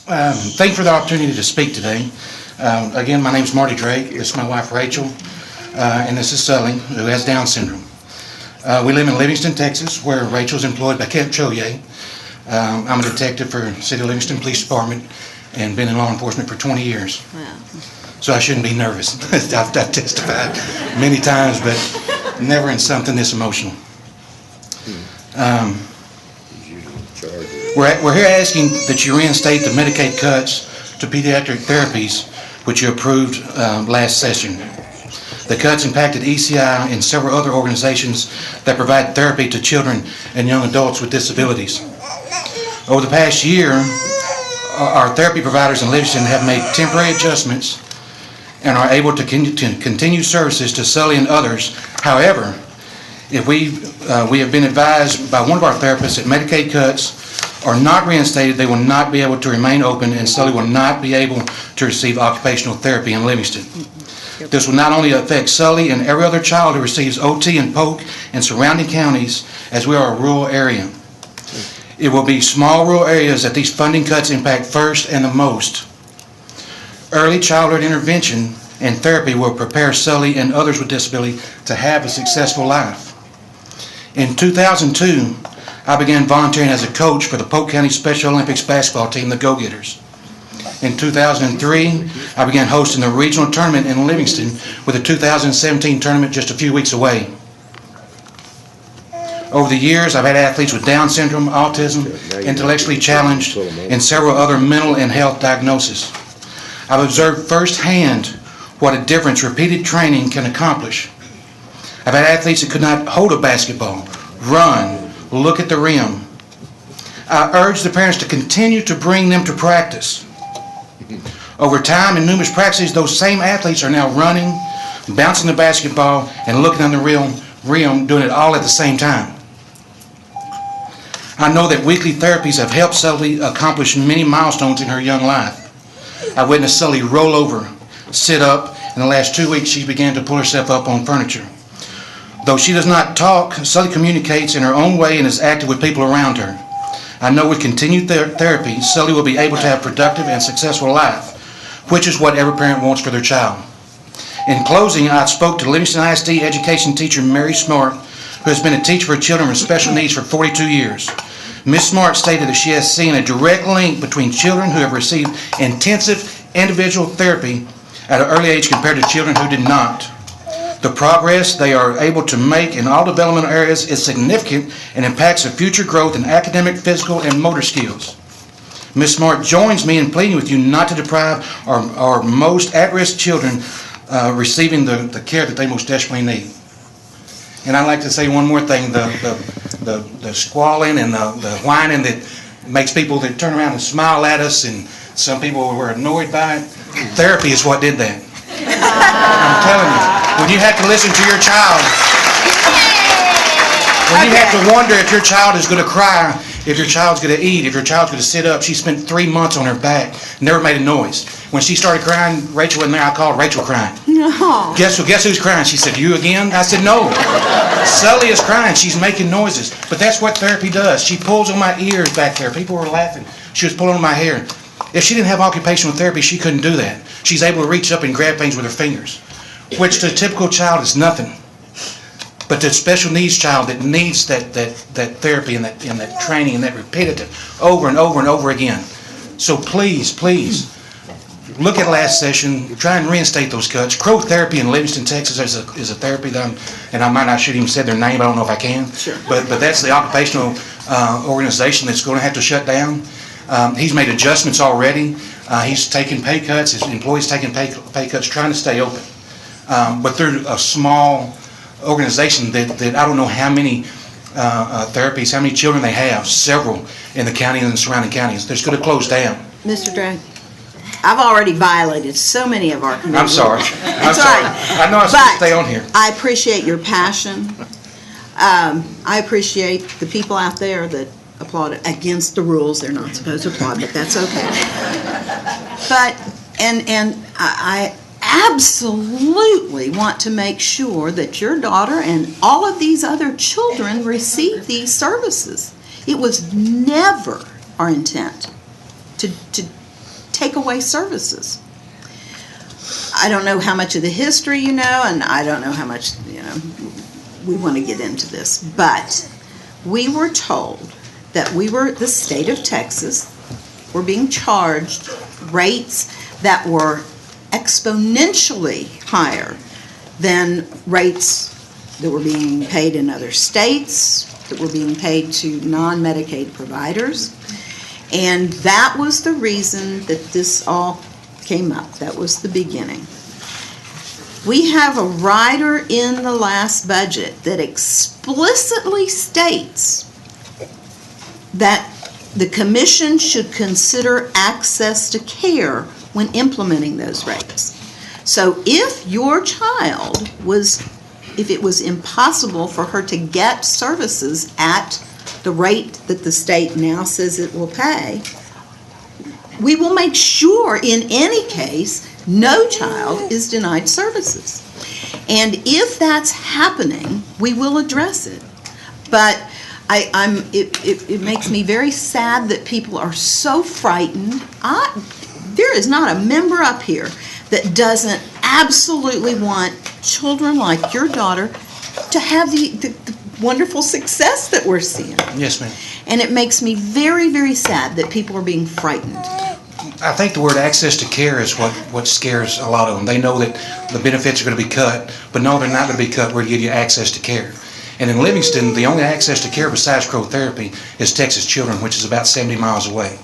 Thank you for the opportunity to speak today. Again, my name is Marty Drake. This is my wife, Rachel, and this is Sully, who has Down syndrome. We live in Livingston, Texas, where Rachel's employed by Camp Cholier. I'm a detective for City of Livingston Police Department and been in law enforcement for 20 years. Wow. So I shouldn't be nervous. I've testified many times, but never in something this emotional. We're here asking that you reinstate the Medicaid cuts to pediatric therapies, which you approved last session. The cuts impacted ECI and several other organizations that provide therapy to children and young adults with disabilities. Over the past year, our therapy providers in Livingston have made temporary adjustments and are able to continue services to Sully and others. However, if we have been advised by one of our therapists that Medicaid cuts are not reinstated, they will not be able to remain open, and Sully will not be able to receive occupational therapy in Livingston. This will not only affect Sully and every other child who receives OT in Polk and surrounding counties, as we are a rural area. It will be small rural areas that these funding cuts impact first and the most. Early childhood intervention and therapy will prepare Sully and others with disability to have a successful life. In 2002, I began volunteering as a coach for the Polk County Special Olympics basketball team, the Go-Getters. In 2003, I began hosting the regional tournament in Livingston, with the 2017 tournament just a few weeks away. Over the years, I've had athletes with Down syndrome, autism, intellectually challenged, and several other mental and health diagnoses. I've observed firsthand what a difference repeated training can accomplish. I've had athletes that could not hold a basketball, run, look at the rim. I urge the parents to continue to bring them to practice. Over time, in numerous practices, those same athletes are now running, bouncing the basketball, and looking on the rim, doing it all at the same time. I know that weekly therapies have helped Sully accomplish many milestones in her young life. I witnessed Sully roll over, sit up. In the last 2 weeks, she began to pull herself up on furniture. Though she does not talk, Sully communicates in her own way and is active with people around her. I know with continued therapy, Sully will be able to have a productive and successful life, which is what every parent wants for their child. In closing, I spoke to Livingston ISD education teacher Mary Smart, who has been a teacher for children with special needs for 42 years. Ms. Smart stated that she has seen a direct link between children who have received intensive individual therapy at an early age compared to children who did not. The progress they are able to make in all developmental areas is significant and impacts the future growth in academic, physical, and motor skills. Ms. Smart joins me in pleading with you not to deprive our most at-risk children receiving the care that they most desperately need. And I'd like to say one more thing, the squalling and the whining that makes people that turn around and smile at us, and some people were annoyed by it. Therapy is what did that. I'm telling you, when you have to listen to your child, when you have to wonder if your child is going to cry, if your child's going to eat, if your child's going to sit up. She spent 3 months on her back, never made a noise. When she started crying, Rachel wasn't there. I called Rachel crying. No. Guess who's crying? She said, you again? I said, no. Sully is crying. She's making noises. But that's what therapy does. She pulls on my ears back there. People were laughing. She was pulling on my hair. If she didn't have occupational therapy, she couldn't do that. She's able to reach up and grab things with her fingers, which to a typical child is nothing. But the special needs child that needs that therapy and that training and that repetitive over and over and over again. So please, look at last session. Try and reinstate those cuts. Crow Therapy in Livingston, Texas is a therapy that and I might not should even say their name. I don't know if I can. Sure. But that's the occupational organization that's going to have to shut down. He's made adjustments already. He's taken pay cuts. His employees taking pay cuts, trying to stay open. But they're a small organization that I don't know how many therapies, how many children they have, several in the county and the surrounding counties. They're going to close down. Mr. Drake, I've already violated so many of our commitments. I'm sorry. I'm sorry. I know I should stay on here. I appreciate your passion. I appreciate the people out there that applaud against the rules. They're not supposed to applaud, but that's okay. But I absolutely want to make sure that your daughter and all of these other children receive these services. It was never our intent to take away services. I don't know how much of the history you know, and I don't know how much, we want to get into this, but we were told that the state of Texas, were being charged rates that were exponentially higher than rates that were being paid in other states, that were being paid to non-Medicaid providers. And that was the reason that this all came up. That was the beginning. We have a rider in the last budget that explicitly states that the commission should consider access to care when implementing those rates. So if your child if it was impossible for her to get services at the rate that the state now says it will pay, we will make sure in any case no child is denied services. And if that's happening, we will address it. But it makes me very sad that people are so frightened. There is not a member up here that doesn't absolutely want children like your daughter to have the wonderful success that we're seeing. Yes, ma'am. And it makes me very, very sad that people are being frightened. I think the word access to care is what scares a lot of them. They know that the benefits are going to be cut, but no, they're not going to be cut. We're going to give you access to care. And in Livingston, the only access to care besides Crotherapy is Texas Children, which is about 70 miles away.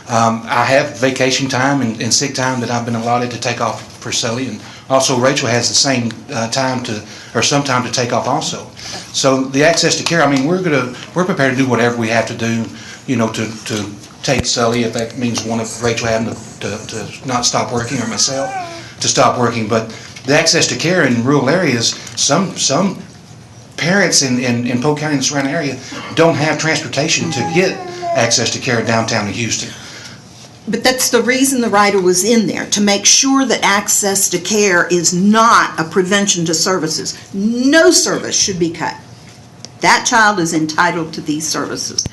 I have vacation time and sick time that I've been allotted to take off for Sully, and also Rachel has the same some time to take off also. So the access to care, I mean, we're prepared to do whatever we have to do, to take Sully, if that means one of Rachel having to not stop working, or myself to stop working. But the access to care in rural areas, some parents in Polk County and the surrounding area don't have transportation to get access to care in downtown Houston. But that's the reason the rider was in there, to make sure that access to care is not a prevention to services. No service should be cut. That child is entitled to these services.